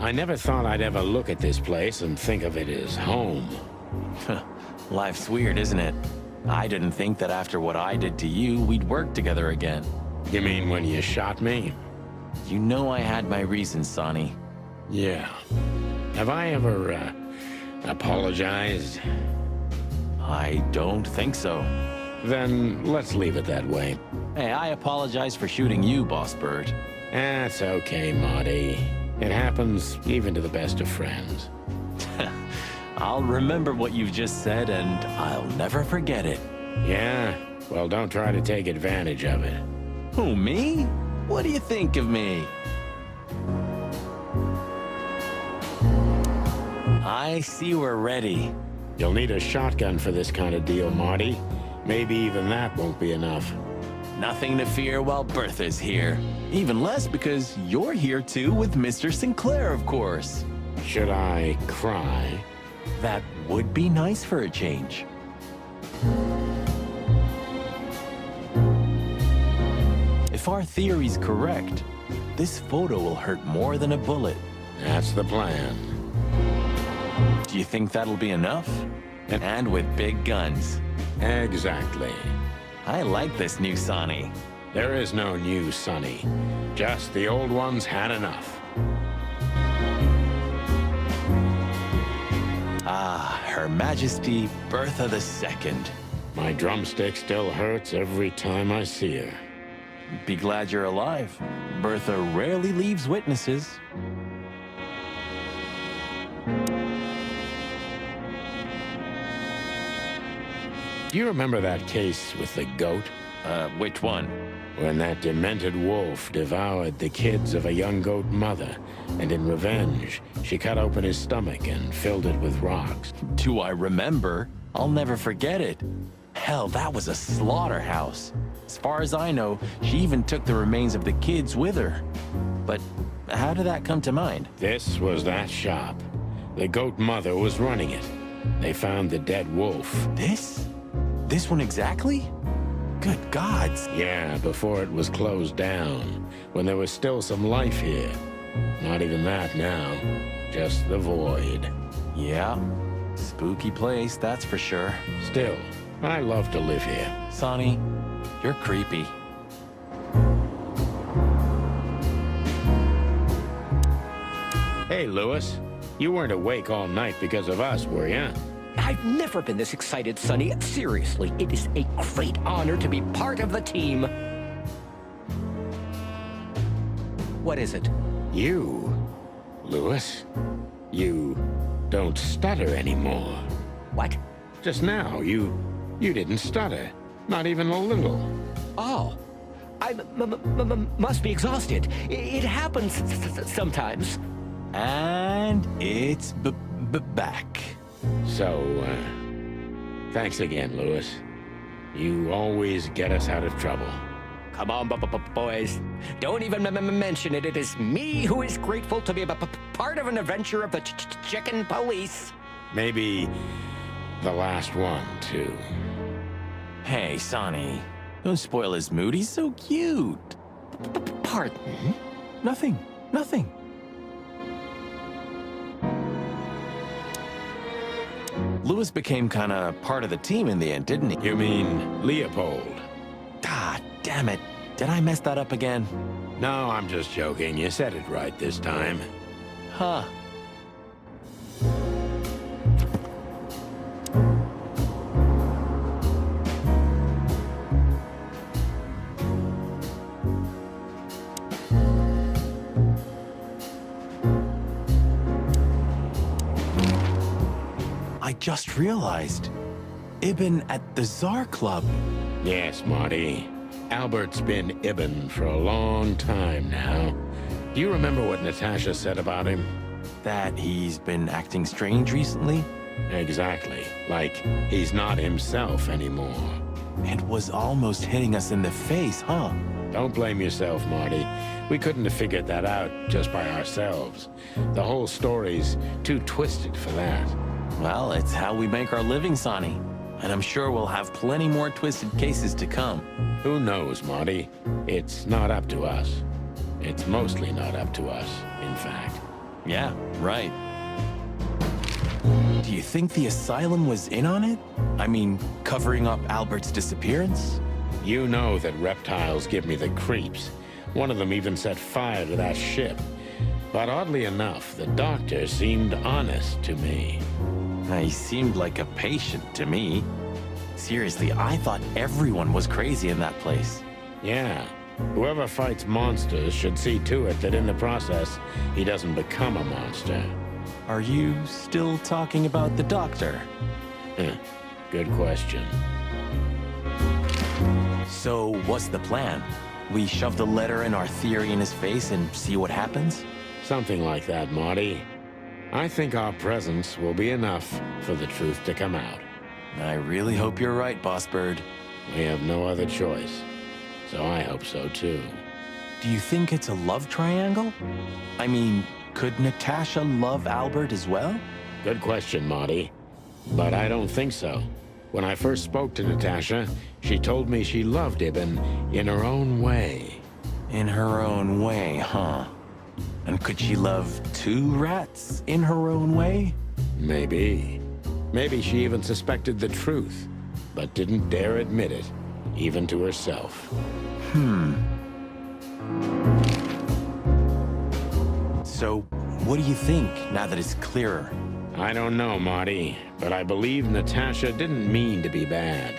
I never thought I'd ever look at this place and think of it as home. Life's weird, isn't it? I didn't think that after what I did to you, we'd work together again. You mean when you shot me? You know I had my reasons, Sonny. Yeah. Have I ever, apologized? I don't think so. Then let's leave it that way. Hey, I apologize for shooting you, Boss Bird. That's okay, Marty. It happens even to the best of friends. I'll remember what you've just said, and I'll never forget it. Yeah? Well, don't try to take advantage of it. Who, me? What do you think of me? I see we're ready. You'll need a shotgun for this kind of deal, Marty. Maybe even that won't be enough. Nothing to fear while Bertha's here. Even less because you're here too with Mr. Sinclair, of course. Should I cry? That would be nice for a change. If our theory's correct, this photo will hurt more than a bullet. That's the plan. Do you think that'll be enough? And with big guns. Exactly. I like this new Sonny. There is no new Sonny. Just the old ones had enough. Ah, Her Majesty Bertha II. My drumstick still hurts every time I see her. Be glad you're alive. Bertha rarely leaves witnesses. Do you remember that case with the goat? Which one? When that demented wolf devoured the kids of a young goat mother, and in revenge, she cut open his stomach and filled it with rocks. Do I remember? I'll never forget it. Hell, that was a slaughterhouse. As far as I know, she even took the remains of the kids with her. But how did that come to mind? This was that shop. The goat mother was running it. They found the dead wolf. This? This one exactly? Good gods. Yeah, before it was closed down, when there was still some life here. Not even that now, just the void. Yeah, spooky place, that's for sure. Still, I love to live here. Sonny, you're creepy. Hey, Lewis, you weren't awake all night because of us, were you? I've never been this excited, Sonny. Seriously, it is a great honor to be part of the team. What is it? You, Lewis, you don't stutter anymore. What? Just now, you didn't stutter. Not even a little. Oh, I must be exhausted. It happens sometimes. And it's back. So, thanks again, Lewis. You always get us out of trouble. Come on, boys. Don't even mention it. It is me who is grateful to be a part of an adventure of the chicken police. Maybe the last one, too. Hey, Sonny, don't spoil his mood. He's so cute. Pardon? Nothing. Lewis became kind of part of the team in the end, didn't he? You mean Leopold? God damn it. Did I mess that up again? No, I'm just joking. You said it right this time. Huh. I just realized. Ibn at the Tsar Club. Yes, Marty. Albert's been Ibn for a long time now. Do you remember what Natasha said about him? That he's been acting strange recently? Exactly. Like, he's not himself anymore. It was almost hitting us in the face, huh? Don't blame yourself, Marty. We couldn't have figured that out just by ourselves. The whole story's too twisted for that. Well, it's how we make our living, Sonny. And I'm sure we'll have plenty more twisted cases to come. Who knows, Marty? It's not up to us. It's mostly not up to us, in fact. Yeah, right. Do you think the asylum was in on it? I mean, covering up Albert's disappearance? You know that reptiles give me the creeps. One of them even set fire to that ship. But oddly enough, the doctor seemed honest to me. He seemed like a patient to me. Seriously, I thought everyone was crazy in that place. Yeah. Whoever fights monsters should see to it that in the process, he doesn't become a monster. Are you still talking about the doctor? Good question. So, what's the plan? We shove the letter and our theory in his face and see what happens? Something like that, Marty. I think our presence will be enough for the truth to come out. I really hope you're right, Boss Bird. We have no other choice. So I hope so, too. Do you think it's a love triangle? I mean, could Natasha love Albert as well? Good question, Marty. But I don't think so. When I first spoke to Natasha, she told me she loved him in her own way. In her own way, huh? And could she love two rats in her own way? Maybe. Maybe she even suspected the truth, but didn't dare admit it, even to herself. So, what do you think, now that it's clearer? I don't know, Marty, but I believe Natasha didn't mean to be bad.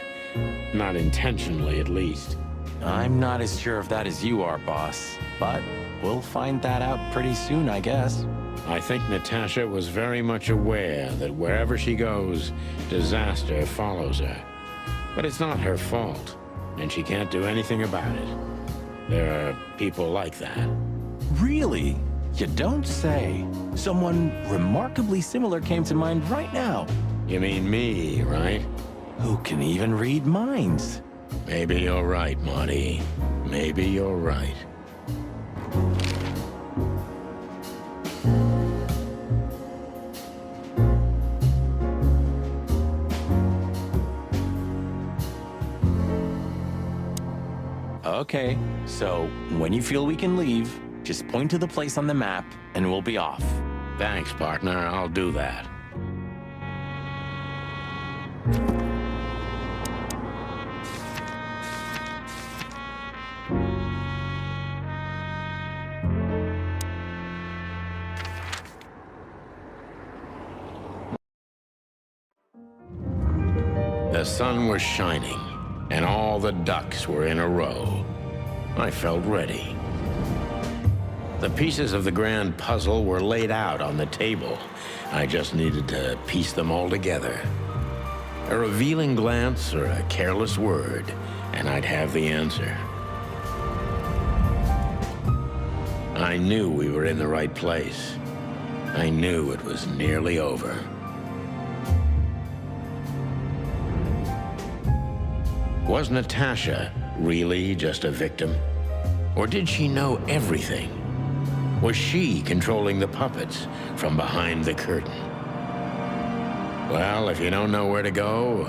Not intentionally, at least. I'm not as sure of that as you are, boss. But we'll find that out pretty soon, I guess. I think Natasha was very much aware that wherever she goes, disaster follows her. But it's not her fault, and she can't do anything about it. There are people like that. Really? You don't say. Someone remarkably similar came to mind right now. You mean me, right? Who can even read minds? Maybe you're right, Marty. Maybe you're right. Okay, so when you feel we can leave, just point to the place on the map and we'll be off. Thanks, partner. I'll do that. The sun was shining, and all the ducks were in a row. I felt ready. The pieces of the grand puzzle were laid out on the table. I just needed to piece them all together. A revealing glance or a careless word, and I'd have the answer. I knew we were in the right place. I knew it was nearly over. Was Natasha really just a victim? Or did she know everything? Was she controlling the puppets from behind the curtain? Well, if you don't know where to go,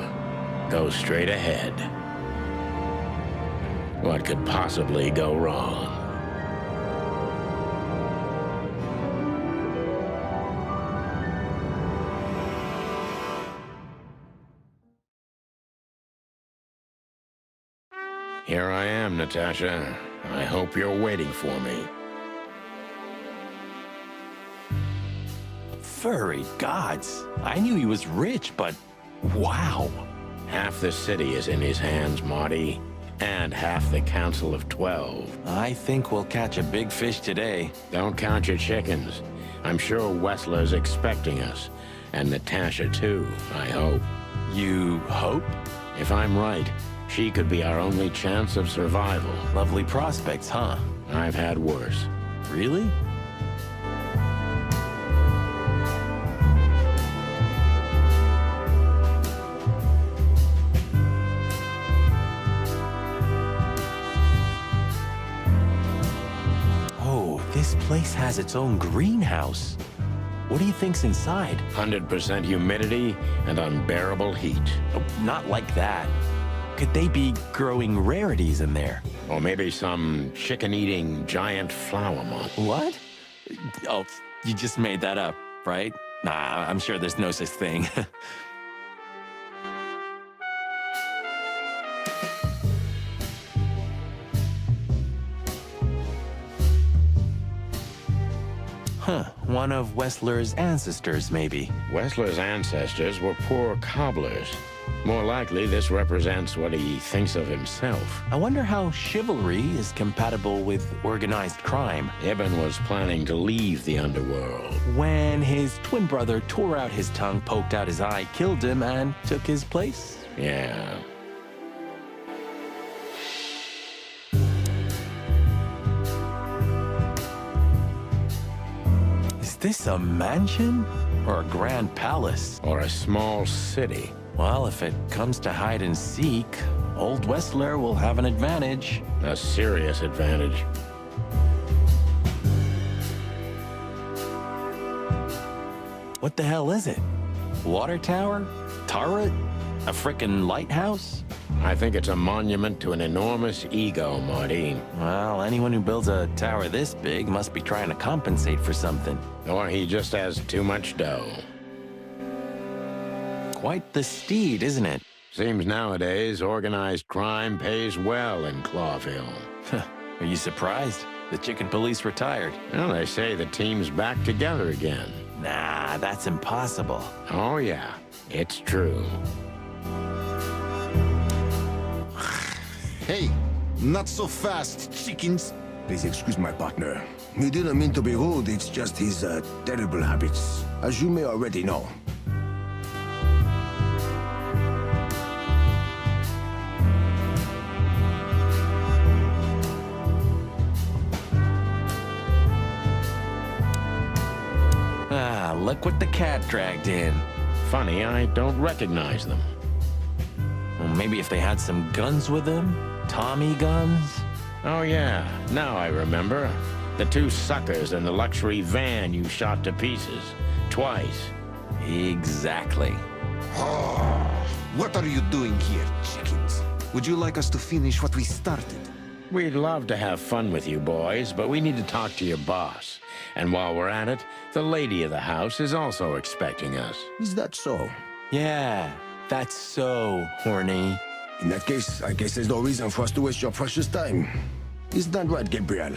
go straight ahead. What could possibly go wrong? Here I am, Natasha. I hope you're waiting for me. Furry gods. I knew he was rich, but wow. Half the city is in his hands, Marty, and half the Council of 12. I think we'll catch a big fish today. Don't count your chickens. I'm sure Wessler's expecting us, and Natasha too, I hope. You hope? If I'm right, she could be our only chance of survival. Lovely prospects, huh? I've had worse. Really? Oh, this place has its own greenhouse. What do you think's inside? 100% humidity and unbearable heat. Oh, not like that. Could they be growing rarities in there? Or maybe some chicken-eating giant flower moth. What? Oh, You just made that up, right? Nah, I'm sure there's no such thing. Huh, one of Wessler's ancestors, maybe. Wessler's ancestors were poor cobblers. More likely, this represents what he thinks of himself. I wonder how chivalry is compatible with organized crime. Ibn was planning to leave the underworld. When his twin brother tore out his tongue, poked out his eye, killed him, and took his place? Yeah. Is this a mansion? Or a grand palace? Or a small city. Well, if it comes to hide and seek, old Wessler will have an advantage. A serious advantage. What the hell is it? Water tower? Turret? A frickin' lighthouse? I think it's a monument to an enormous ego, Marty. Well, anyone who builds a tower this big must be trying to compensate for something. Or he just has too much dough. Quite the steed, isn't it? Seems nowadays organized crime pays well in Clawville. Are you surprised? The chicken police retired. Well, they say the team's back together again. Nah, that's impossible. Oh, yeah, it's true. Hey, not so fast, chickens. Please excuse my partner. He didn't mean to be rude, it's just his terrible habits, as you may already know. Ah, look what the cat dragged in. Funny, I don't recognize them. Well, maybe if they had some guns with them? Tommy guns? Oh, yeah, now I remember. The two suckers in the luxury van you shot to pieces. Twice. Exactly. What are you doing here, chickens? Would you like us to finish what we started? We'd love to have fun with you boys, but we need to talk to your boss. And while we're at it, the lady of the house is also expecting us. Is that so? Yeah, that's so horny. In that case, I guess there's no reason for us to waste your precious time. Is that right, Gabriel?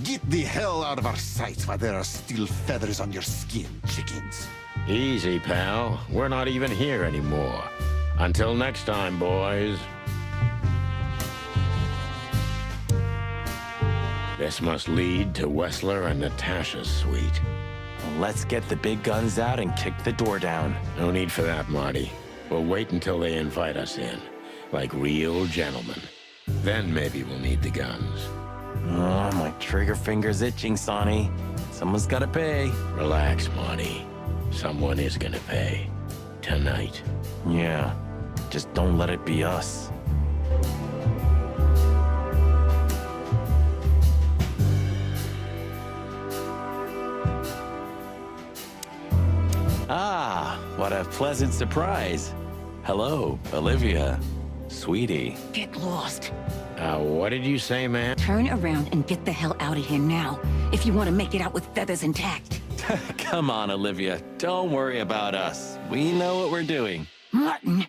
Get the hell out of our sight while there are still feathers on your skin, chickens. Easy, pal. We're not even here anymore. Until next time, boys. This must lead to Wessler and Natasha's suite. Let's get the big guns out and kick the door down. No need for that, Marty. We'll wait until they invite us in, like real gentlemen. Then maybe we'll need the guns. Oh, my trigger finger's itching, Sonny. Someone's gotta pay. Relax, Marty. Someone is gonna pay. Tonight. Yeah, just don't let it be us. Ah, what a pleasant surprise. Hello, Olivia. Sweetie. Get lost. What did you say, man? Turn around and get the hell out of here now, if you want to make it out with feathers intact. Come on, Olivia. Don't worry about us. We know what we're doing. Martin!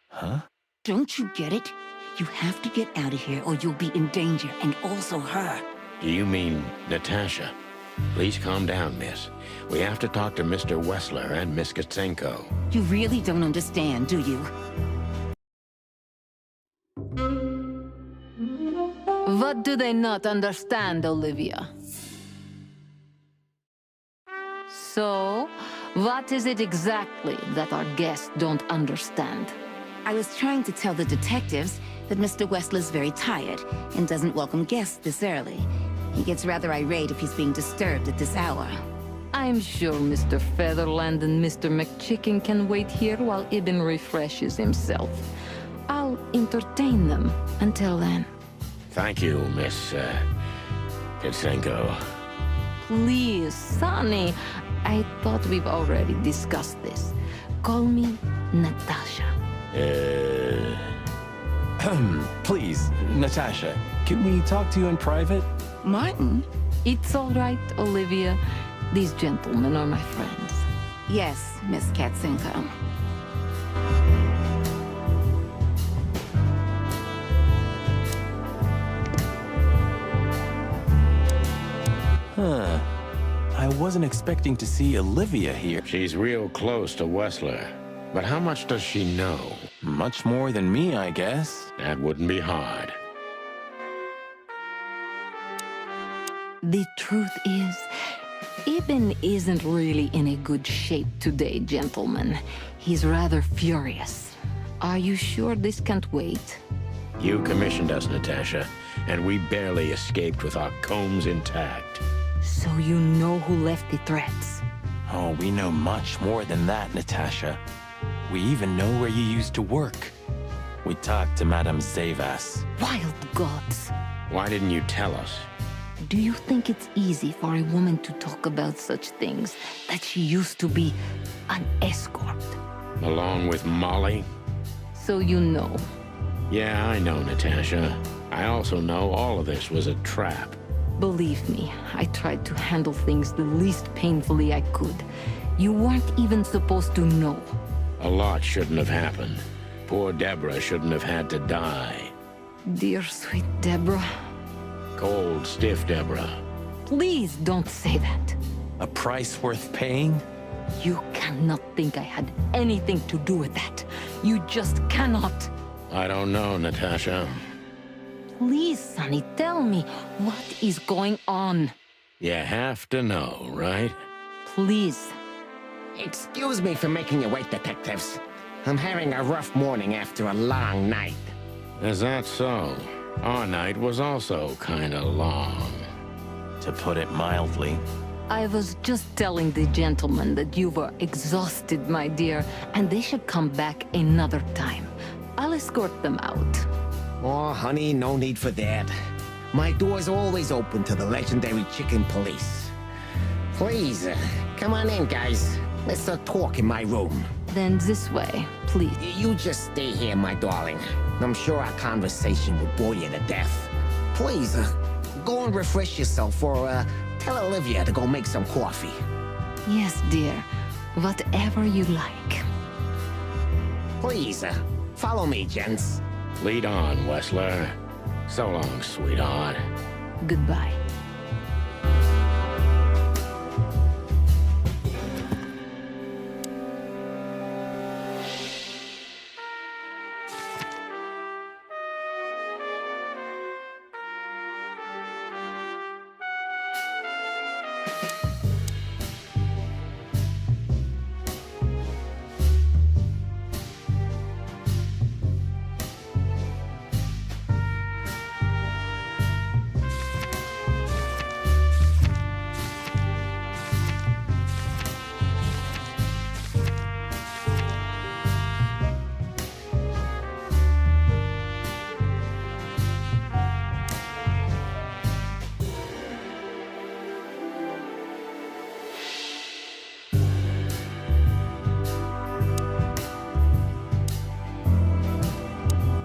Huh? Don't you get it? You have to get out of here or you'll be in danger, and also her. Do you mean Natasha? Please calm down, miss. We have to talk to Mr. Wessler and Miss Katsenko. You really don't understand, do you? What do they not understand, Olivia? So, what is it exactly that our guests don't understand? I was trying to tell the detectives that Mr. Wessler's very tired and doesn't welcome guests this early. He gets rather irate if he's being disturbed at this hour. I'm sure Mr. Featherland and Mr. McChicken can wait here while Ibn refreshes himself. I'll entertain them until then. Thank you, Miss, Katsenko. Please, Sonny. I thought we've already discussed this. Call me Natasha. Please, Natasha, can we talk to you in private? Martin? It's all right, Olivia. These gentlemen are my friends. Yes, Miss Katzenko. Huh. I wasn't expecting to see Olivia here. She's real close to Wessler. But how much does she know? Much more than me, I guess. That wouldn't be hard. The truth is, Ibn isn't really in a good shape today, gentlemen. He's rather furious. Are you sure this can't wait? You commissioned us, Natasha, and we barely escaped with our combs intact. So you know who left the threats? Oh, we know much more than that, Natasha. We even know where you used to work. We talked to Madame Zavas. Wild gods! Why didn't you tell us? Do you think it's easy for a woman to talk about such things, that she used to be an escort? Along with Molly? So you know. Yeah, I know, Natasha. I also know all of this was a trap. Believe me, I tried to handle things the least painfully I could. You weren't even supposed to know. A lot shouldn't have happened. Poor Deborah shouldn't have had to die. Dear sweet Deborah. Cold, stiff Deborah. Please don't say that. A price worth paying? You cannot think I had anything to do with that. You just cannot. I don't know, Natasha. Please, Sonny, tell me, what is going on? You have to know, right? Please. Excuse me for making you wait, detectives. I'm having a rough morning after a long night. Is that so? Our night was also kinda long. To put it mildly. I was just telling the gentlemen that you were exhausted, my dear, and they should come back another time. I'll escort them out. Oh, honey, no need for that. My door's always open to the legendary chicken police. Please, come on in, guys. Let's talk in my room. Then this way, please. You just stay here, my darling. I'm sure our conversation will bore you to death. Please, go and refresh yourself, or tell Olivia to go make some coffee. Yes, dear. Whatever you like. Please, follow me, gents. Lead on, Wessler. So long, sweetheart. Goodbye.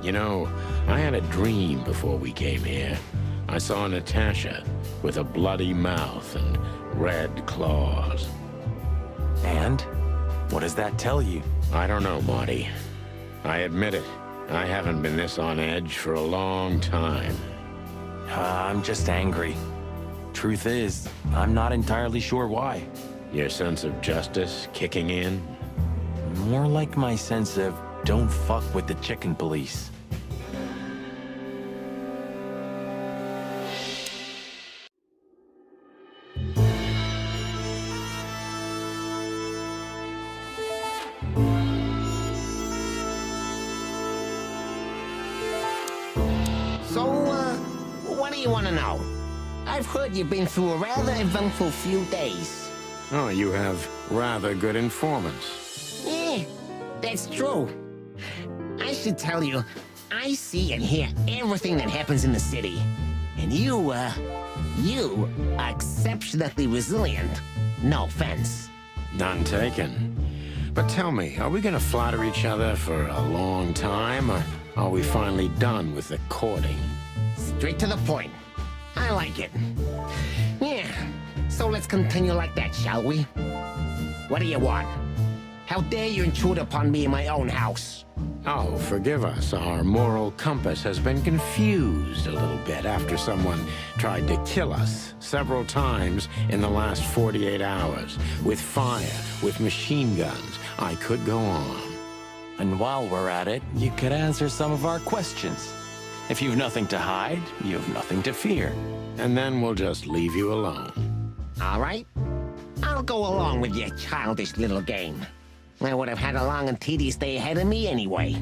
You know, I had a dream before we came here. I saw Natasha with a bloody mouth and red claws. And? What does that tell you? I don't know, Marty. I admit it. I haven't been this on edge for a long time. I'm just angry. Truth is, I'm not entirely sure why. Your sense of justice kicking in? More like my sense of don't fuck with the chicken police. So, what do you want to know? I've heard you've been through a rather eventful few days. Oh, you have rather good informants. Yeah, that's true. I should tell you, I see and hear everything that happens in the city. And you are exceptionally resilient. No offense. None taken. But tell me, are we gonna flatter each other for a long time, or are we finally done with the courting? Straight to the point. I like it. Yeah, So let's continue like that, shall we? What do you want? How dare you intrude upon me in my own house? Oh, forgive us. Our moral compass has been confused a little bit after someone tried to kill us several times in the last 48 hours. With fire, with machine guns. I could go on. And while we're at it, you could answer some of our questions. If you've nothing to hide, you have nothing to fear. And then we'll just leave you alone. All right? I'll go along with your childish little game. I would have had a long and tedious day ahead of me anyway.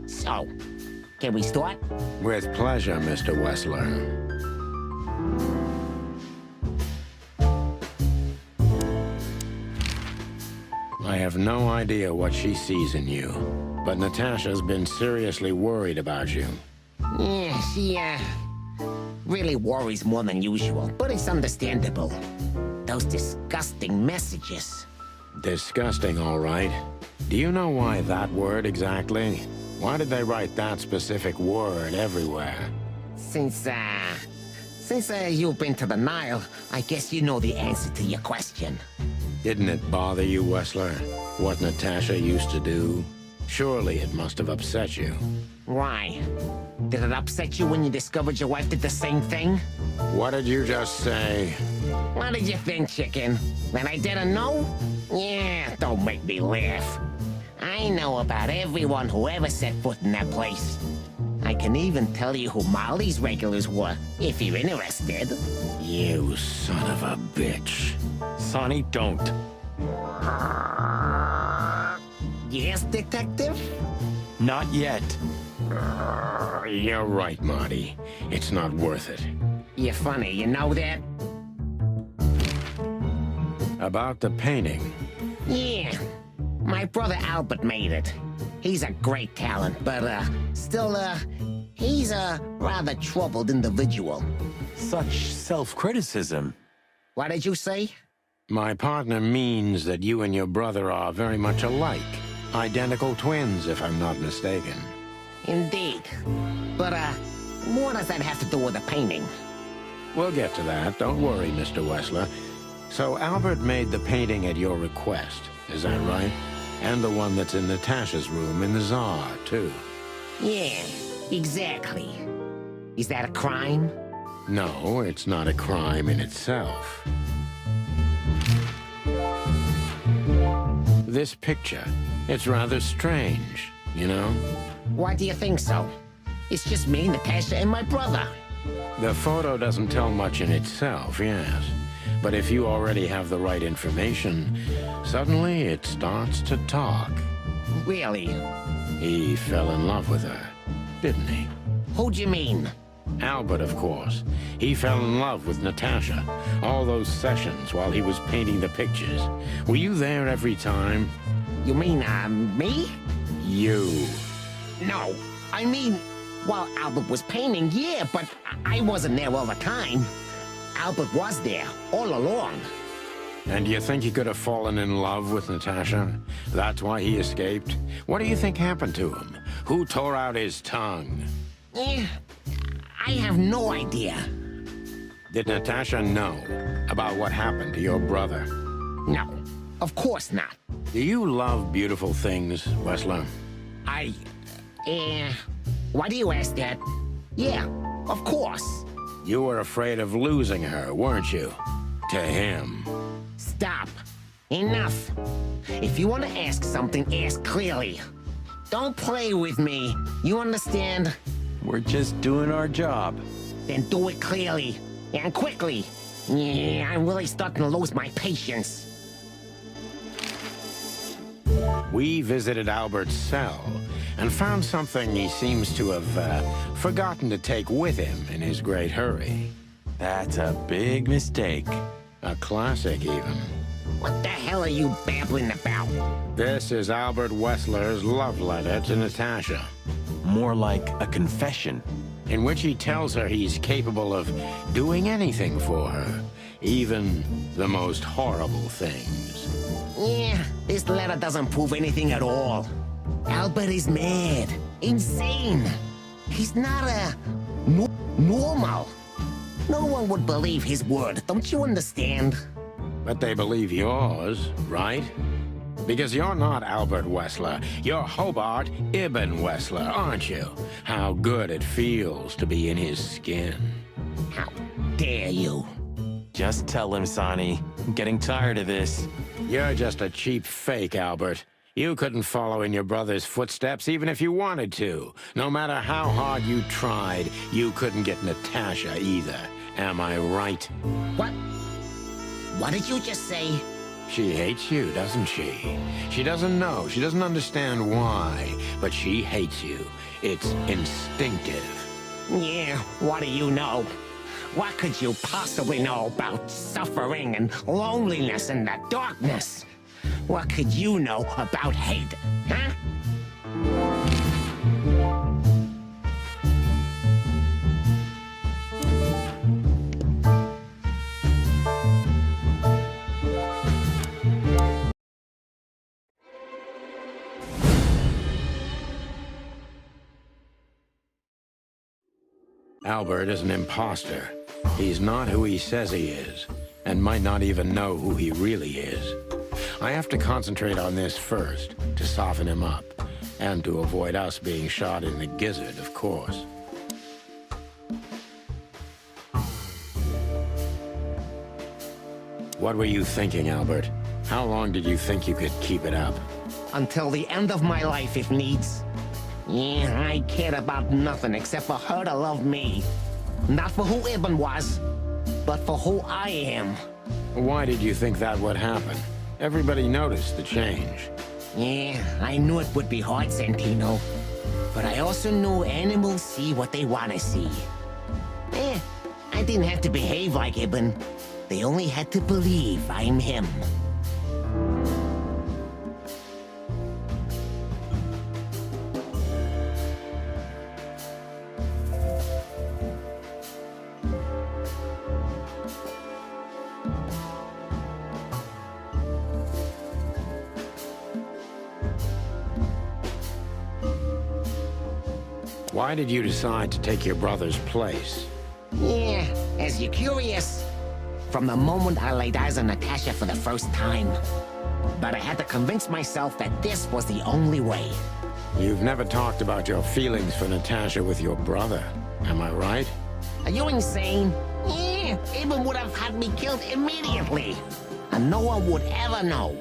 So, can we start? With pleasure, Mr. Wessler. I have no idea what she sees in you, but Natasha's been seriously worried about you. Yeah, she, really worries more than usual, but it's understandable. Those disgusting messages. Disgusting, all right. Do you know why that word exactly? Why did they write that specific word everywhere? Since you've been to the Nile, I guess you know the answer to your question. Didn't it bother you, Wessler, what Natasha used to do? Surely it must have upset you. Why? Did it upset you when you discovered your wife did the same thing? What did you just say? What did you think, chicken? That I didn't know? Yeah, don't make me laugh. I know about everyone who ever set foot in that place. I can even tell you who Molly's regulars were, if you're interested. You son of a bitch. Sonny, don't. Yes, detective? Not yet. You're right, Marty. It's not worth it. You're funny, you know that? About the painting. Yeah. My brother Albert made it. He's a great talent, but, still, he's a rather troubled individual. Such self-criticism. What did you say? My partner means that you and your brother are very much alike. Identical twins, if I'm not mistaken. Indeed. But, what does that have to do with the painting? We'll get to that. Don't worry, Mr. Wessler. So Albert made the painting at your request, is that right? And the one that's in Natasha's room in the Tsar, too. Yeah, exactly. Is that a crime? No, it's not a crime in itself. This picture, it's rather strange, you know? Why do you think so? It's just me, Natasha, and my brother. The photo doesn't tell much in itself, yes. But if you already have the right information, suddenly it starts to talk. Really? He fell in love with her, didn't he? Who'd you mean? Albert, of course. He fell in love with Natasha. All those sessions while he was painting the pictures. Were you there every time? You mean, me? You. No, I mean, while Albert was painting, yeah, but I wasn't there all the time. Albert was there, all along. And do you think he could have fallen in love with Natasha? That's why he escaped? What do you think happened to him? Who tore out his tongue? Eh, I have no idea. Did Natasha know about what happened to your brother? No, of course not. Do you love beautiful things, Wessler? Why do you ask that? Yeah, of course. You were afraid of losing her, weren't you? To him. Stop. Enough. If you want to ask something, ask clearly. Don't play with me. You understand? We're just doing our job. Then do it clearly. And quickly. Yeah, I'm really starting to lose my patience. We visited Albert's cell and found something he seems to have forgotten to take with him in his great hurry. That's a big mistake. A classic, even. What the hell are you babbling about? This is Albert Wessler's love letter to Natasha, More like a confession. in which he tells her he's capable of doing anything for her, even the most horrible things. Yeah, this letter doesn't prove anything at all. Albert is mad. Insane. He's not normal. No one would believe his word, don't you understand? But they believe yours, right? Because you're not Albert Wessler. You're Hobart Ibn Wessler, aren't you? How good it feels to be in his skin. How dare you? Just tell him, Sonny. I'm getting tired of this. You're just a cheap fake, Albert. You couldn't follow in your brother's footsteps even if you wanted to. No matter how hard you tried, you couldn't get Natasha either. Am I right? What? What did you just say? She hates you, doesn't she? She doesn't know. She doesn't understand why. But she hates you. It's instinctive. Yeah, what do you know? What could you possibly know about suffering and loneliness and the darkness? What could you know about hate, huh? Albert is an imposter. He's not who he says he is, and might not even know who he really is. I have to concentrate on this first, to soften him up, and to avoid us being shot in the gizzard, of course. What were you thinking, Albert? How long did you think you could keep it up? Until the end of my life, if needs. Yeah, I cared about nothing except for her to love me. Not for who Ibn was, but for who I am. Why did you think that would happen? Everybody noticed the change. Yeah, I knew it would be hard, Santino. But I also knew animals see what they want to see. I didn't have to behave like Ibn. They only had to believe I'm him. Why did you decide to take your brother's place? Yeah, as you're curious, from the moment I laid eyes on Natasha for the first time. But I had to convince myself that this was the only way. You've never talked about your feelings for Natasha with your brother, am I right? Are you insane? Yeah, Ibn would have had me killed immediately. And no one would ever know.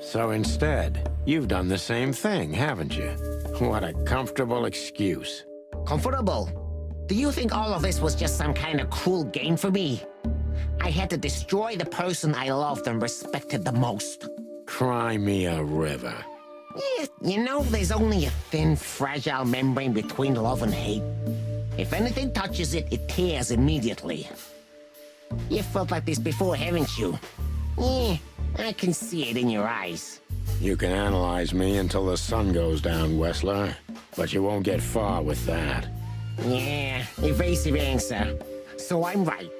So instead, you've done the same thing, haven't you? What a comfortable excuse. Comfortable? Do you think all of this was just some kind of cruel game for me? I had to destroy the person I loved and respected the most. Cry me a river. Yeah, you know, there's only a thin, fragile membrane between love and hate. If anything touches it, it tears immediately. You felt like this before, haven't you? Yeah, I can see it in your eyes. You can analyze me until the sun goes down, Wessler. But you won't get far with that. Yeah, evasive answer. So I'm right.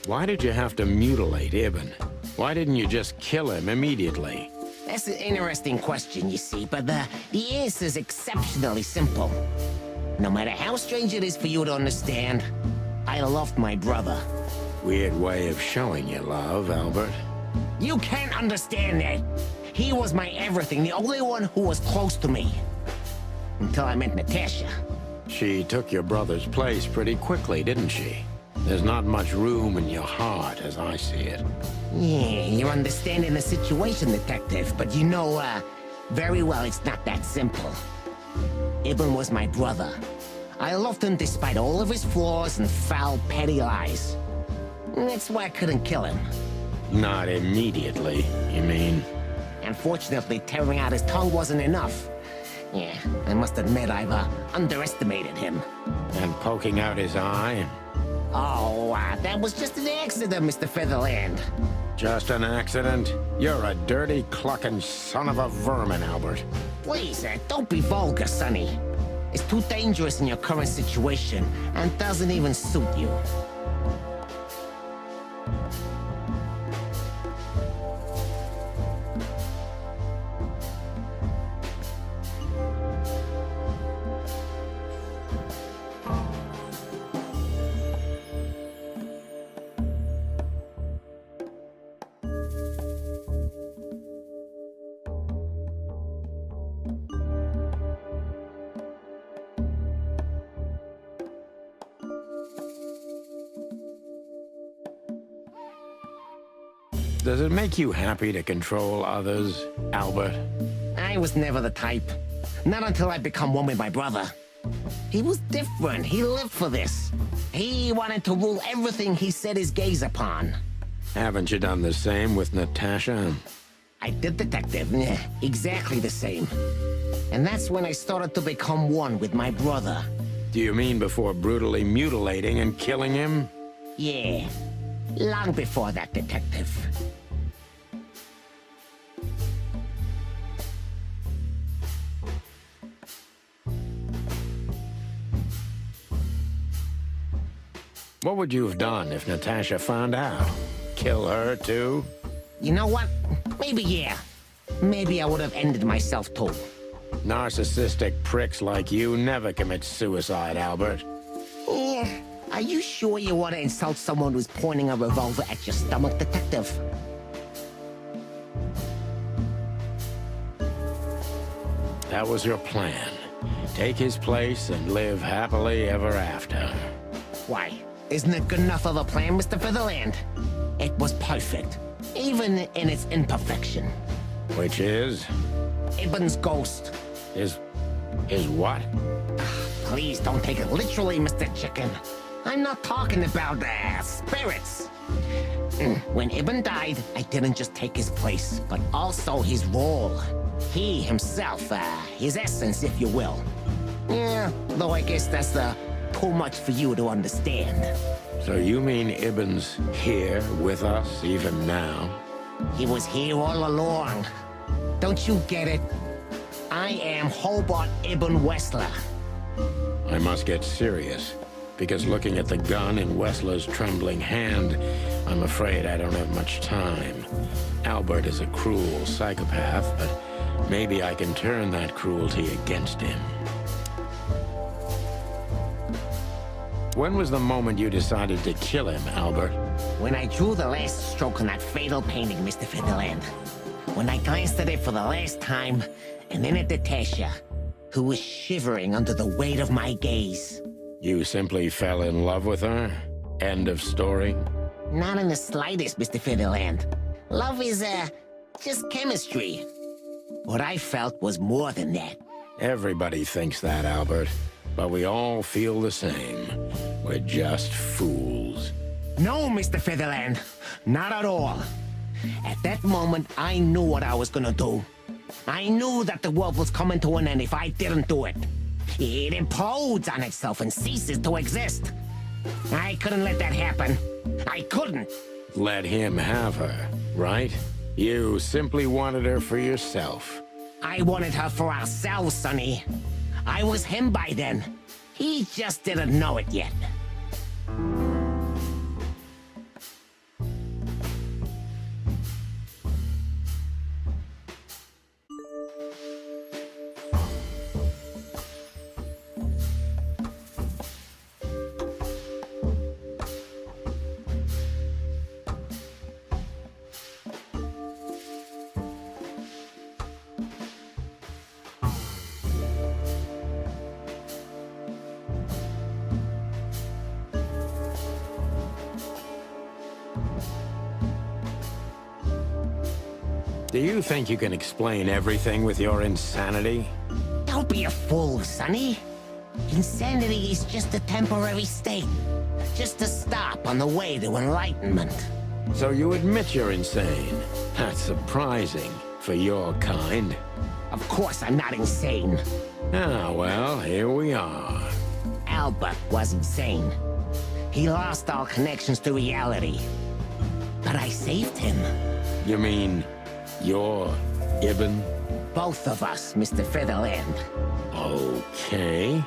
Why did you have to mutilate Ibn? Why didn't you just kill him immediately? That's an interesting question, you see, but the answer is exceptionally simple. No matter how strange it is for you to understand, I loved my brother. Weird way of showing your love, Albert. You can't understand that. He was my everything, the only one who was close to me. Until I met Natasha. She took your brother's place pretty quickly, didn't she? There's not much room in your heart, as I see it. Yeah, you're understanding the situation, Detective, but you know, very well it's not that simple. Ibn was my brother. I loved him despite all of his flaws and foul, petty lies. And that's why I couldn't kill him. Not immediately, you mean? Unfortunately, tearing out his tongue wasn't enough. Yeah, I must admit I've underestimated him. And poking out his eye? Oh, that was just an accident, Mr. Featherland. Just an accident? You're a dirty, clucking son of a vermin, Albert. Please, don't be vulgar, Sonny. It's too dangerous in your current situation, and doesn't even suit you. Does it make you happy to control others, Albert? I was never the type. Not until I become one with my brother. He was different. He lived for this. He wanted to rule everything he set his gaze upon. Haven't you done the same with Natasha? I did, Detective. Yeah, exactly the same. And that's when I started to become one with my brother. Do you mean before brutally mutilating and killing him? Yeah. Long before that, Detective. What would you have done if Natasha found out? Kill her, too? You know what? Maybe yeah. Maybe I would have ended myself, too. Narcissistic pricks like you never commit suicide, Albert. Yeah. Are you sure you want to insult someone who's pointing a revolver at your stomach, Detective? That was your plan. Take his place and live happily ever after. Why? Isn't it good enough of a plan, Mr. Featherland? It was perfect, even in its imperfection. Which is? Ibn's ghost. Is what? Please don't take it literally, Mr. Chicken. I'm not talking about spirits. When Ibn died, I didn't just take his place, but also his role. He himself, his essence, if you will. Yeah, though I guess that's too much for you to understand. So you mean Ibn's here with us even now? He was here all along. Don't you get it? I am Hobart Ibn Wessler. I must get serious, because looking at the gun in Wessler's trembling hand, I'm afraid I don't have much time. Albert is a cruel psychopath, but maybe I can turn that cruelty against him. When was the moment you decided to kill him, Albert? When I drew the last stroke on that fatal painting, Mr. Featherland. When I glanced at it for the last time, and then at Natasha, who was shivering under the weight of my gaze. You simply fell in love with her? End of story? Not in the slightest, Mr. Featherland. Love is, just chemistry. What I felt was more than that. Everybody thinks that, Albert. But we all feel the same. We're just fools. No, Mr. Featherland. Not at all. At that moment, I knew what I was gonna do. I knew that the world was coming to an end if I didn't do it. It implodes on itself and ceases to exist. I couldn't let that happen. I couldn't. Let him have her, right? You simply wanted her for yourself. I wanted her for ourselves, Sonny. I was him by then. He just didn't know it yet. Do you think you can explain everything with your insanity? Don't be a fool, Sonny. Insanity is just a temporary state. Just a stop on the way to enlightenment. So you admit you're insane. That's surprising for your kind. Of course I'm not insane. Ah, well, here we are. Albert was insane. He lost all connections to reality. but I saved him. You mean you're Ibn? Both of us, Mr. Featherland. Okay.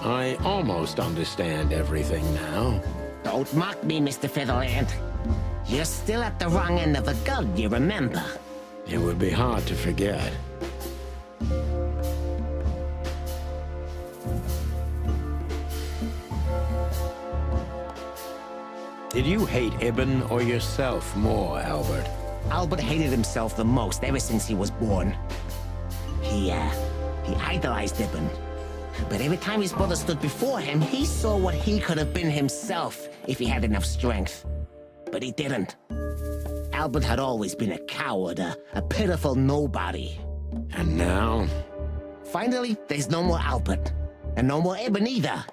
I almost understand everything now. Don't mock me, Mr. Featherland. You're still at the wrong end of the gun, you remember? It would be hard to forget. Did you hate Ibn or yourself more, Albert? Albert hated himself the most ever since he was born. He idolized Ibn. But every time his brother stood before him, he saw what he could have been himself if he had enough strength. But he didn't. Albert had always been a coward, a pitiful nobody. And now? Finally, there's no more Albert. And no more Ibn either.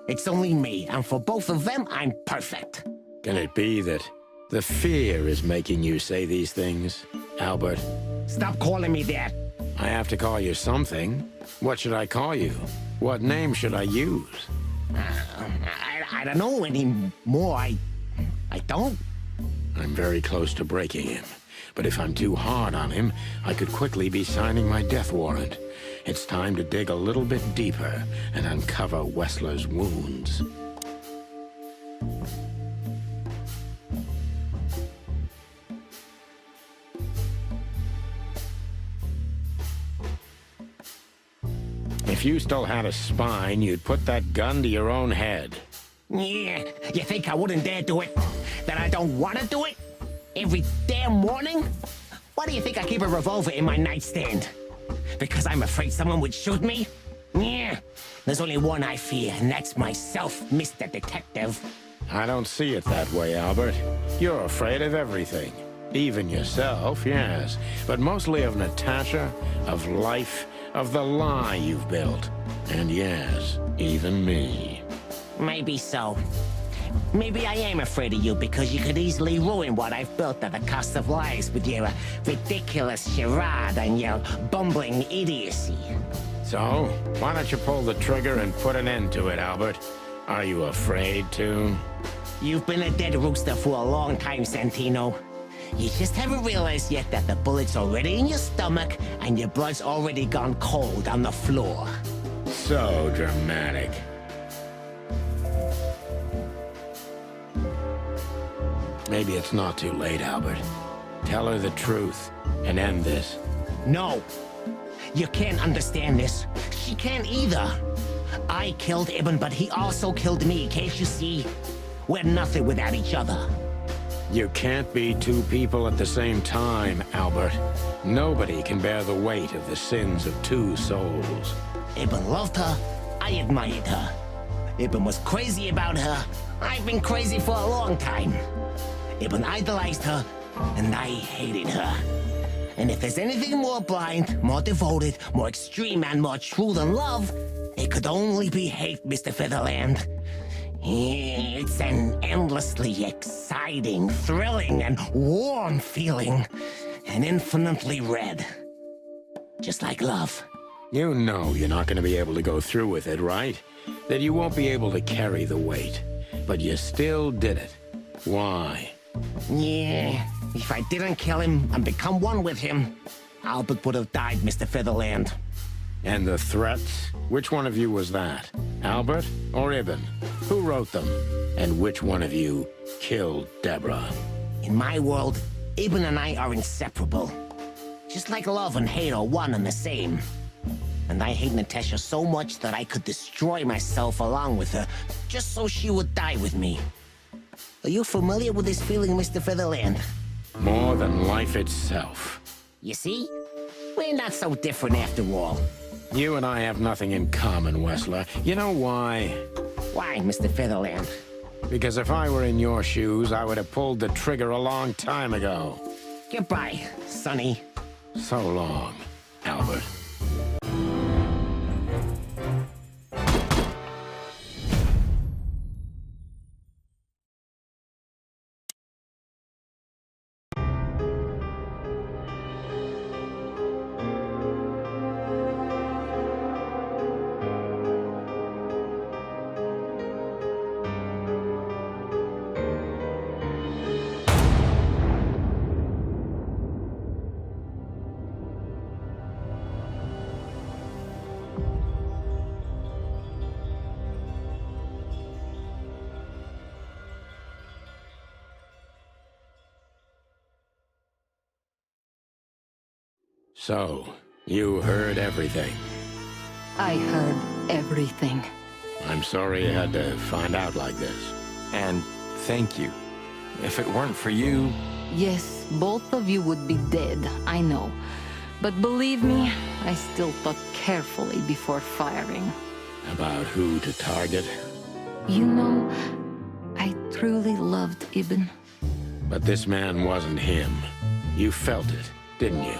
It's only me, and for both of them, I'm perfect. Can it be that the fear is making you say these things, Albert? Stop calling me that. I have to call you something. What should I call you? What name should I use? I don't know anymore. I don't. I'm very close to breaking him. But if I'm too hard on him, I could quickly be signing my death warrant. It's time to dig a little bit deeper and uncover Wessler's wounds. If you still had a spine, you'd put that gun to your own head. Yeah, you think I wouldn't dare do it? That I don't want to do it? Every damn morning? Why do you think I keep a revolver in my nightstand? Because I'm afraid someone would shoot me? Yeah, there's only one I fear, and that's myself, Mr. Detective. I don't see it that way, Albert. You're afraid of everything. Even yourself, yes. But mostly of Natasha, of life, of the lie you've built. And yes, even me. Maybe so. Maybe I am afraid of you because you could easily ruin what I've built at the cost of lives with your ridiculous charade and your bumbling idiocy. So, why don't you pull the trigger and put an end to it, Albert? Are you afraid to? You've been a dead rooster for a long time, Santino. You just haven't realized yet that the bullet's already in your stomach and your blood's already gone cold on the floor. So dramatic. Maybe it's not too late, Albert. Tell her the truth and end this. No. You can't understand this. She can't either. I killed Ibn, but he also killed me, can't you see? We're nothing without each other. You can't be two people at the same time, Albert. Nobody can bear the weight of the sins of two souls. Ibn loved her. I admired her. Ibn was crazy about her. I've been crazy for a long time. Ibn idolized her, and I hated her. And if there's anything more blind, more devoted, more extreme, and more true than love, it could only be hate, Mr. Featherland. It's an endlessly exciting, thrilling, and warm feeling. And infinitely red. Just like love. You know you're not going to be able to go through with it, right? That you won't be able to carry the weight. But you still did it. Why? Yeah, if I didn't kill him and become one with him, Albert would have died, Mr. Featherland. And the threats? Which one of you was that? Albert or Ibn? Who wrote them? And which one of you killed Deborah? In my world, Ibn and I are inseparable. Just like love and hate are one and the same. And I hate Natasha so much that I could destroy myself along with her, just so she would die with me. Are you familiar with this feeling, Mr. Featherland? More than life itself. You see? We're not so different after all. You and I have nothing in common, Wessler. You know why? Why, Mr. Featherland? Because if I were in your shoes, I would have pulled the trigger a long time ago. Goodbye, Sonny. So long, Albert. So, you heard everything. I heard everything. I'm sorry you had to find out like this. And thank you. If it weren't for you... Yes, both of you would be dead, I know. But believe me, I still thought carefully before firing. About who to target. You know, I truly loved Ibn. But this man wasn't him. You felt it, didn't you?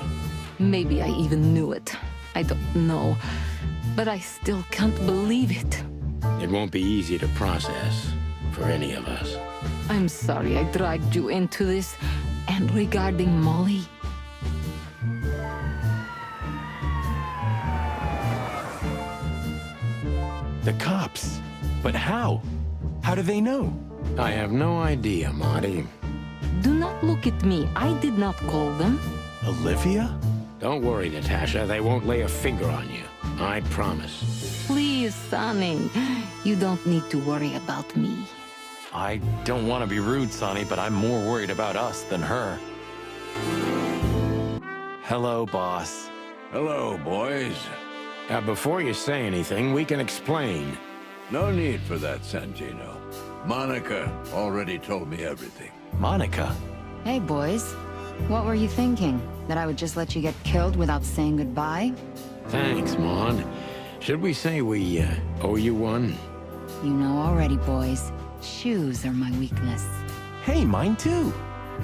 Maybe I even knew it. I don't know. But I still can't believe it. It won't be easy to process for any of us. I'm sorry I dragged you into this. And regarding Molly... The cops. But how? How do they know? I have no idea, Marty. Do not look at me. I did not call them. Olivia? Don't worry, Natasha. They won't lay a finger on you. I promise. Please, Sonny. You don't need to worry about me. I don't want to be rude, Sonny, but I'm more worried about us than her. Hello, boss. Hello, boys. Before you say anything, we can explain. No need for that, Santino. Monica already told me everything. Monica? Hey, boys. What were you thinking? That I would just let you get killed without saying goodbye? Thanks, Mon. Should we say we owe you one? You know already, boys. Shoes are my weakness. Hey, mine too.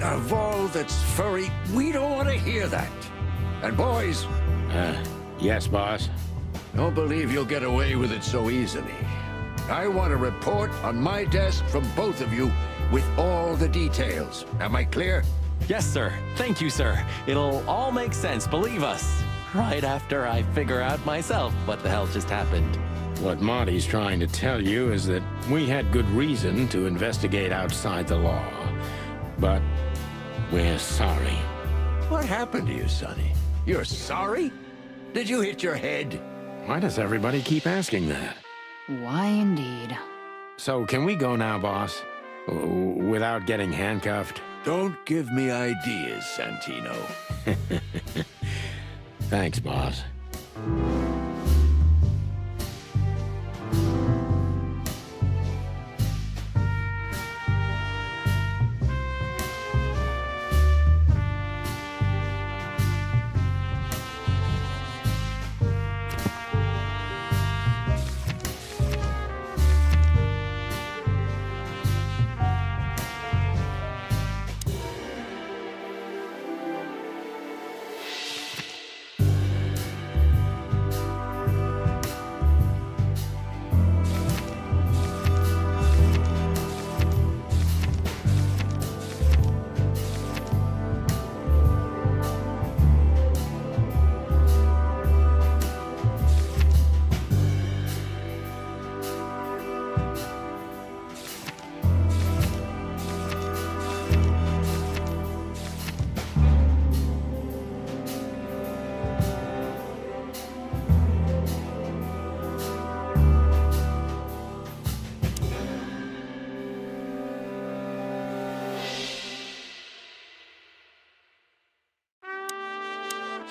Of all that's furry, we don't want to hear that. And boys, Yes, boss. don't believe you'll get away with it so easily. I want a report on my desk from both of you with all the details. Am I clear? Yes, sir. Thank you, sir. It'll all make sense, believe us. Right after I figure out myself what the hell just happened. What Marty's trying to tell you is that we had good reason to investigate outside the law. But we're sorry. What happened to you, Sonny? You're sorry? Did you hit your head? Why does everybody keep asking that? Why indeed. So can we go now, boss? Without getting handcuffed? Don't give me ideas, Santino. Thanks, boss.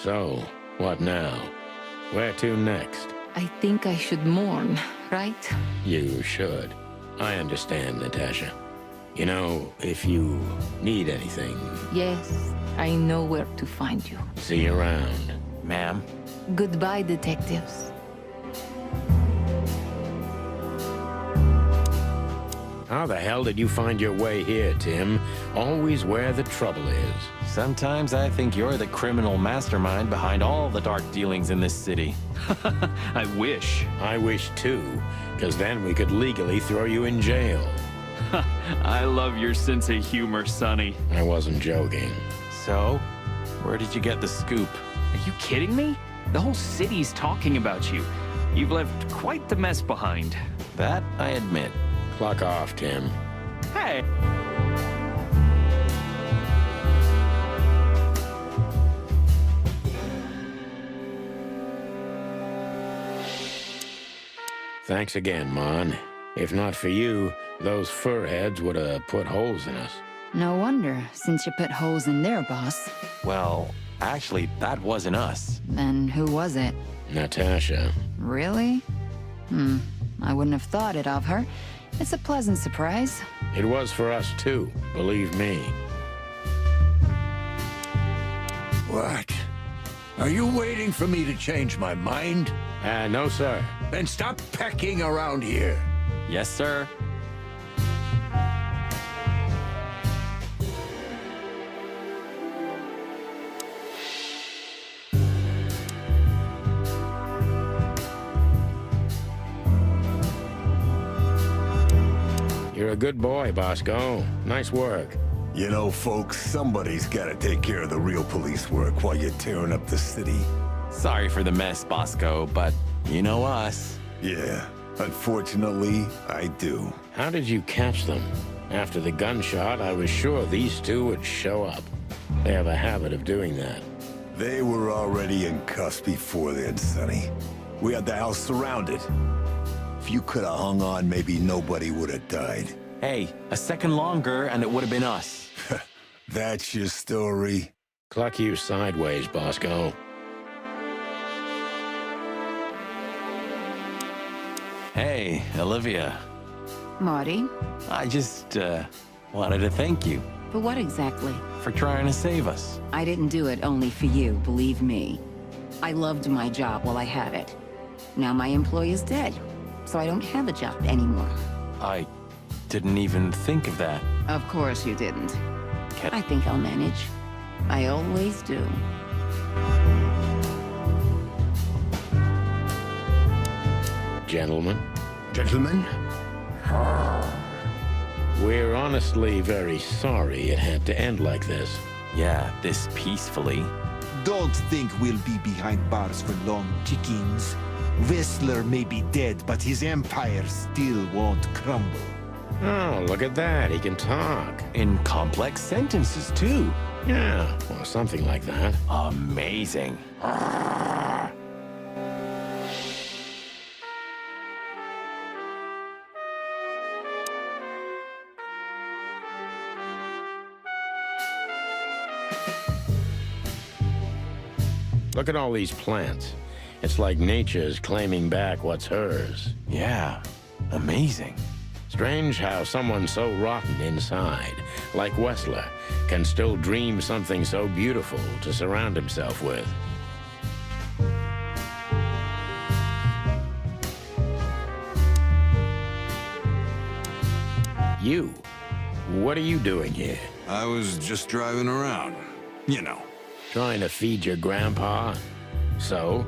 So, what now? Where to next? I think I should mourn, right? You should. I understand, Natasha. You know, if you need anything, Yes, I know where to find you. see you around. Ma'am? Goodbye, detectives. How the hell did you find your way here, Tim? Always where the trouble is. Sometimes I think you're the criminal mastermind behind all the dark dealings in this city. I wish. I wish too, because then we could legally throw you in jail. I love your sense of humor, Sonny. I wasn't joking. So, where did you get the scoop? Are you kidding me? The whole city's talking about you. You've left quite the mess behind. That I admit. Clock off, Tim. Hey! Thanks again, Mon. If not for you, those fur heads would have put holes in us. No wonder, since you put holes in their boss. Well, actually, that wasn't us. Then who was it? Natasha. Really? I wouldn't have thought it of her. It's a pleasant surprise. It was for us too, believe me. What? Are you waiting for me to change my mind? No, sir. Then stop pecking around here. Yes, sir. You're a good boy, Bosco. Nice work. You know, folks, somebody's gotta take care of the real police work while you're tearing up the city. Sorry for the mess, Bosco, but you know us. Yeah, unfortunately, I do. How did you catch them? After the gunshot, I was sure these two would show up. They have a habit of doing that. They were already in cuffs before then, Sonny. We had the house surrounded. If you could have hung on, maybe nobody would have died. Hey, a second longer and it would have been us. That's your story? Cluck you sideways, Bosco. Hey, Olivia. Marty, I just, wanted to thank you for what exactly? for trying to save us. I didn't do it only for you, believe me. I loved my job while I had it. Now my employer's dead, so I don't have a job anymore. I didn't even think of that. Of course you didn't. I think I'll manage. I always do. Gentlemen, Gentlemen? we're honestly very sorry it had to end like this. Yeah, this peacefully. Don't think we'll be behind bars for long, chickens. Whistler may be dead, but his empire still won't crumble. Oh, look at that. He can talk. In complex sentences, too. Yeah, well, something like that. Amazing. Look at all these plants. It's like nature's claiming back what's hers. Yeah, amazing. Strange how someone so rotten inside, like Whistler, can still dream something so beautiful to surround himself with. You, what are you doing here? I was just driving around. You know. Trying to feed your grandpa? So,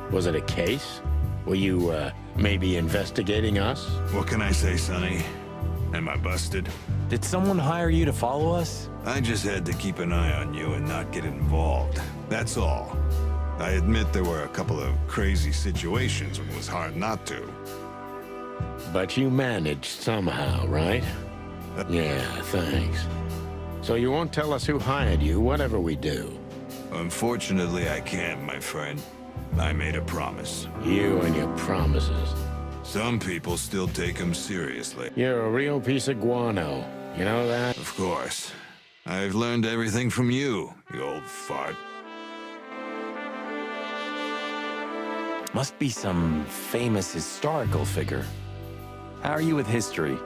was it a case? Were you, maybe investigating us? What can I say, Sonny? Am I busted? Did someone hire you to follow us? I just had to keep an eye on you and not get involved. That's all. I admit there were a couple of crazy situations and it was hard not to. But you managed somehow, right? Yeah, thanks. So you won't tell us who hired you, whatever we do? Unfortunately, I can't, my friend. I made a promise. You and your promises. Some people still take them seriously. You're a real piece of guano. You know that? Of course. I've learned everything from you, you old fart. Must be some famous historical figure. How are you with history?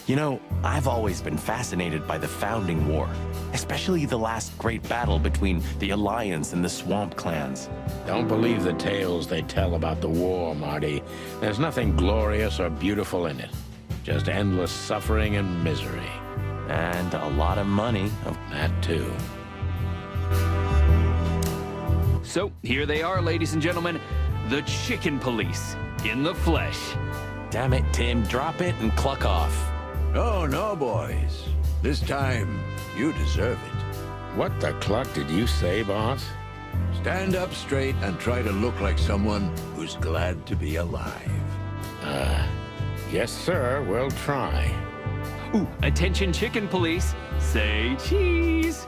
You know, I've always been fascinated by the Founding War, especially the last great battle between the Alliance and the Swamp Clans. Don't believe the tales they tell about the war, Marty. There's nothing glorious or beautiful in it. Just endless suffering and misery. And a lot of money. That too. So, here they are, ladies and gentlemen. The Chicken Police, in the flesh. Damn it, Tim, drop it and cluck off. Oh, no, boys. This time, you deserve it. What the cluck did you say, boss? Stand up straight and try to look like someone who's glad to be alive. Yes, sir, we'll try. Ooh, attention Chicken Police, say cheese.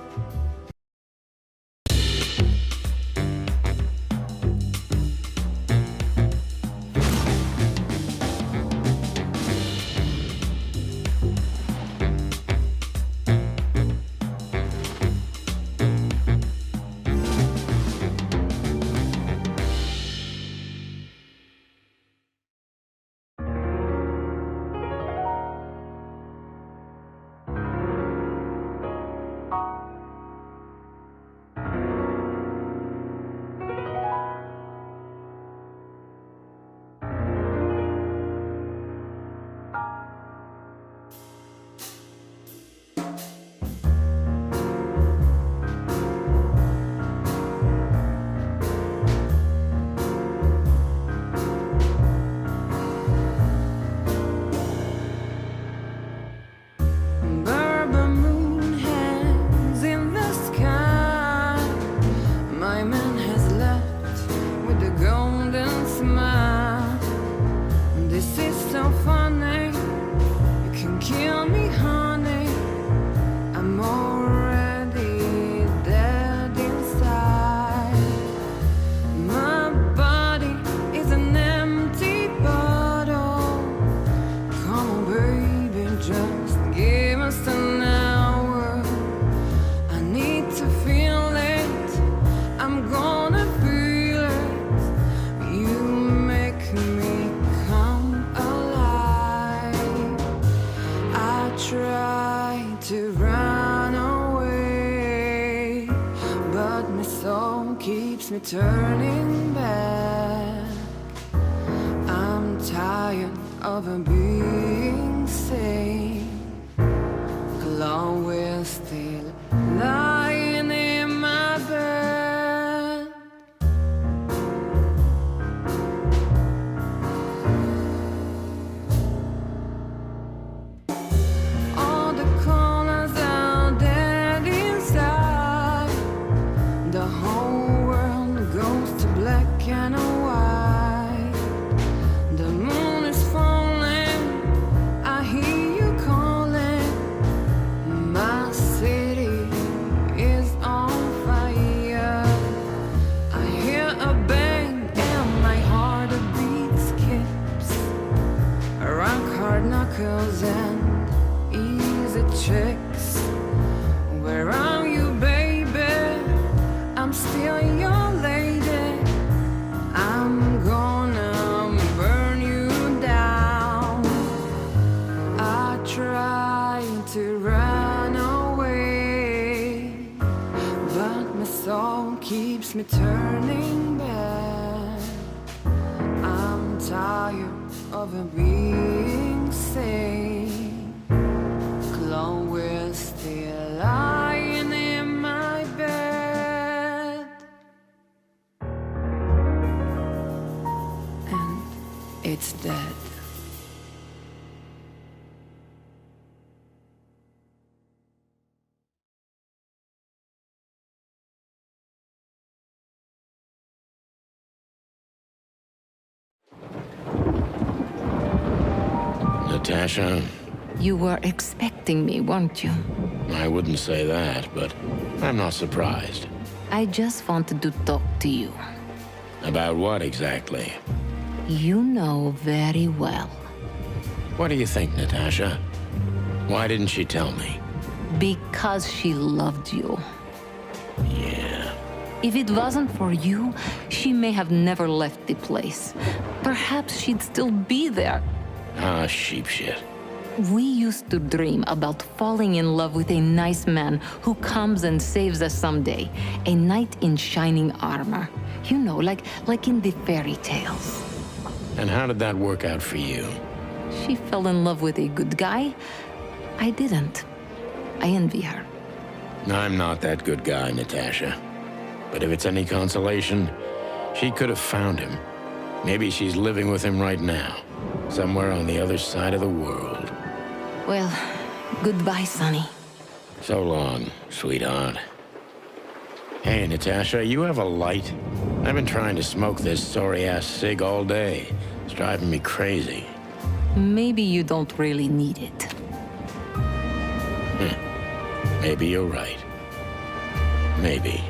soul keeps me turning back. I'm tired of being sane. Alone we're still lying in my bed. All the colors are dead inside. The whole world goes to black and white. The moon is falling, I hear you calling. My city is on fire. I hear a bang and my heart beat skips. Rock hard knuckles and easy checks. Where are you, baby? I'm still your lady. I'm gonna burn you down. I try to run away, but my soul keeps me turning back. I'm tired of being sane. Clone, we're still lying in my bed. And it's dead. Natasha, You were expecting me, weren't you? I wouldn't say that, but I'm not surprised. I just wanted to talk to you. About what exactly? You know very well. What do you think, Natasha? Why didn't she tell me? Because she loved you. Yeah. If it wasn't for you, she may have never left the place. Perhaps she'd still be there. Ah, sheep shit. We used to dream about falling in love with a nice man who comes and saves us someday. A knight in shining armor. You know, like in the fairy tales. And how did that work out for you? She fell in love with a good guy. I didn't. I envy her. I'm not that good guy, Natasha. But if it's any consolation, she could have found him. Maybe she's living with him right now, somewhere on the other side of the world. Well, goodbye, Sonny. So long, sweetheart. Hey, Natasha, you have a light? I've been trying to smoke this sorry-ass cig all day. It's driving me crazy. Maybe you don't really need it. Maybe you're right. Maybe.